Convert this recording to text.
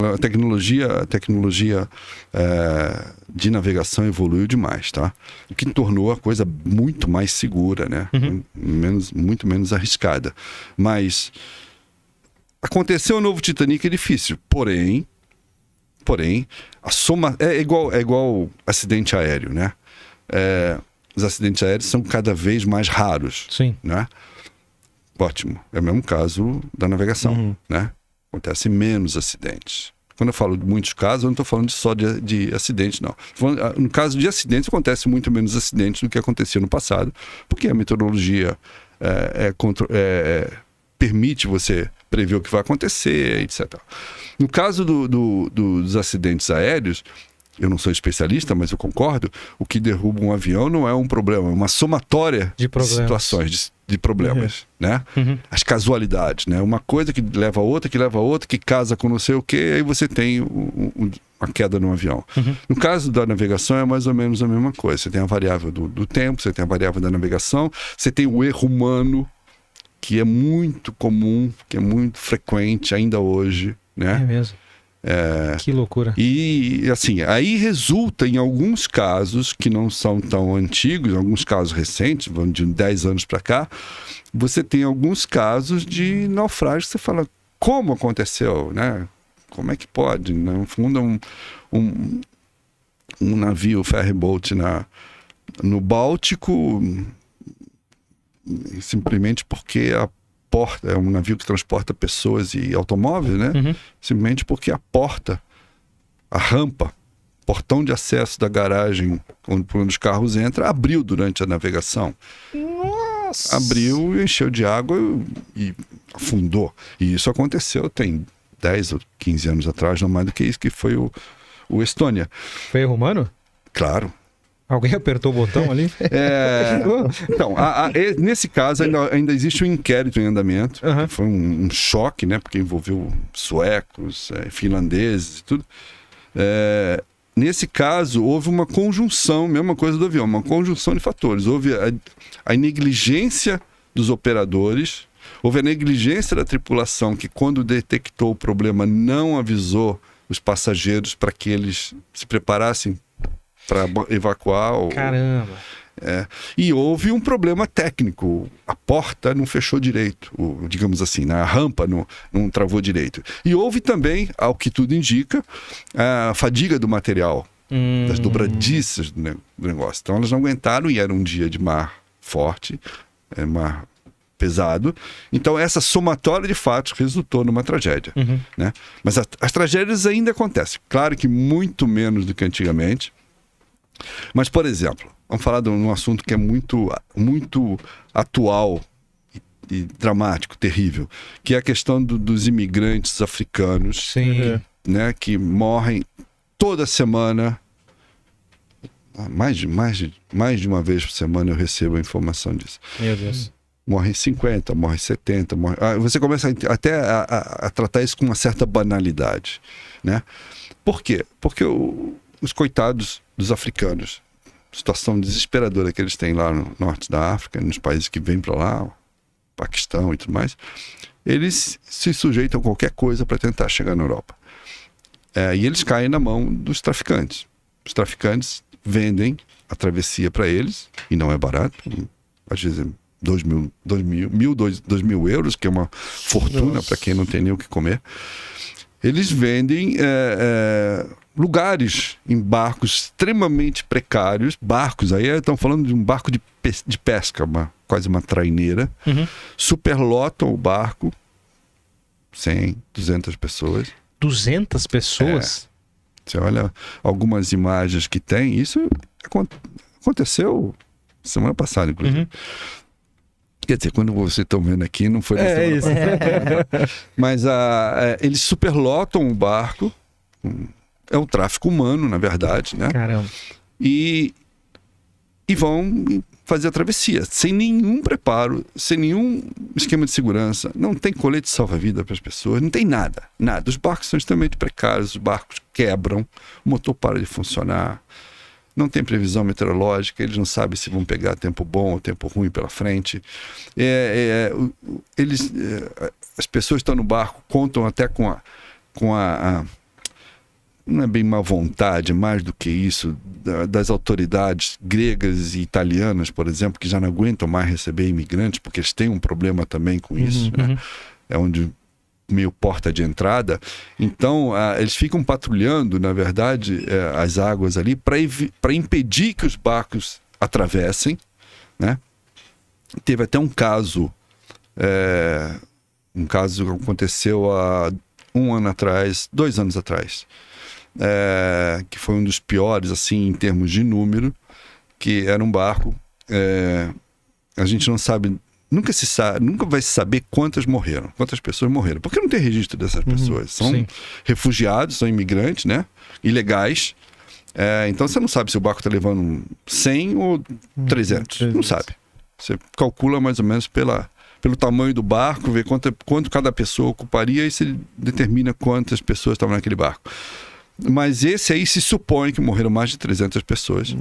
A tecnologia de navegação evoluiu demais, tá? O que tornou a coisa muito mais segura, né? Muito menos arriscada. Mas aconteceu o novo Titanic é difícil. Porém, a soma é igual acidente aéreo, né? Os acidentes aéreos são cada vez mais raros. Sim. Né? Ótimo. É o mesmo caso da navegação, né? Acontece menos acidentes. Quando eu falo de muitos casos, eu não estou falando só de acidentes, não. No caso de acidentes, acontece muito menos acidentes do que acontecia no passado, porque a meteorologia permite você prever o que vai acontecer, etc. No caso dos acidentes aéreos, eu não sou especialista, mas eu concordo, o que derruba um avião não é um problema, é uma somatória de situações, de problemas, né? As casualidades, né? Uma coisa que leva a outra, que casa com não sei o quê, aí você tem uma queda no avião. No caso da navegação é mais ou menos a mesma coisa. Você tem a variável do tempo, você tem a variável da navegação, você tem o erro humano, que é muito comum, que é muito frequente ainda hoje, né? É mesmo. Que loucura. E assim, aí resulta em alguns casos que não são tão antigos, alguns casos recentes, vamos de 10 anos para cá, você tem alguns casos de naufrágio que você fala, como aconteceu, né? Como é que pode? No fundo, um navio ferryboat no Báltico, simplesmente porque é um navio que transporta pessoas e automóveis, né? Simplesmente porque a rampa, portão de acesso da garagem onde os carros entram, abriu durante a navegação. Nossa! Abriu e encheu de água e afundou. E isso aconteceu tem 10 ou 15 anos atrás, não mais do que isso, que foi o Estônia. Foi erro humano? Claro. Alguém apertou o botão ali? Então, nesse caso ainda existe um inquérito em andamento. Foi um choque, né? Porque envolveu suecos, finlandeses e tudo. Nesse caso, houve uma conjunção, mesma coisa do avião, uma conjunção de fatores. Houve a negligência dos operadores, houve a negligência da tripulação, que quando detectou o problema não avisou os passageiros para que eles se preparassem para evacuar. Caramba! E houve um problema técnico. A porta não fechou direito, digamos assim, né? A rampa não travou direito. E houve também, ao que tudo indica, a fadiga do material, das dobradiças do negócio. Então elas não aguentaram e era um dia de mar forte, mar pesado. Então essa somatória de fatos resultou numa tragédia. Né? Mas as tragédias ainda acontecem. Claro que muito menos do que antigamente. Mas, por exemplo, vamos falar de um assunto que é muito, muito atual e dramático, terrível, que é a questão dos imigrantes africanos. Sim. Né, que morrem toda semana. Mais de uma vez por semana eu recebo a informação disso. Meu Deus. Morrem 50, morrem 70. Você começa até a tratar isso com uma certa banalidade. Né? Por quê? Porque os coitados dos africanos, situação desesperadora que eles têm lá no norte da África, nos países que vêm para lá, Paquistão e tudo mais, eles se sujeitam a qualquer coisa para tentar chegar na Europa. E eles caem na mão dos traficantes. Os traficantes vendem a travessia para eles, e não é barato, às vezes 2.000 euros, que é uma fortuna para quem não tem nem o que comer. Eles vendem lugares em barcos extremamente precários, aí estão falando de um barco de pesca, quase uma traineira, superlotam o barco, 100, 200 pessoas. 200 pessoas? Você olha algumas imagens que tem, isso aconteceu semana passada, inclusive. Quer dizer, quando vocês estão vendo aqui, não foi na semana passada. Mas eles superlotam o barco. É um tráfico humano, na verdade, né? Caramba. E vão fazer a travessia, sem nenhum preparo, sem nenhum esquema de segurança. Não tem colete salva-vida para as pessoas, não tem nada. Os barcos são extremamente precários, os barcos quebram, o motor para de funcionar, não tem previsão meteorológica, eles não sabem se vão pegar tempo bom ou tempo ruim pela frente. As pessoas que estão no barco contam até com não é bem má vontade, mais do que isso, das autoridades gregas e italianas, por exemplo, que já não aguentam mais receber imigrantes, porque eles têm um problema também com isso, né? É onde meio porta de entrada. Então, eles ficam patrulhando, na verdade, as águas ali para impedir que os barcos atravessem, né? Teve até um caso que aconteceu há 1 ano atrás, 2 anos atrás, que foi um dos piores, assim, em termos de número, que era um barco, a gente não sabe, nunca vai se saber quantas pessoas morreram, porque não tem registro dessas pessoas. São refugiados, são imigrantes, né? Ilegais. Então você não sabe se o barco está levando 100 ou 300. Não sabe. Você calcula mais ou menos pelo tamanho do barco, vê quanto cada pessoa ocuparia e se determina quantas pessoas estavam naquele barco. Mas esse aí se supõe que morreram mais de 300 pessoas.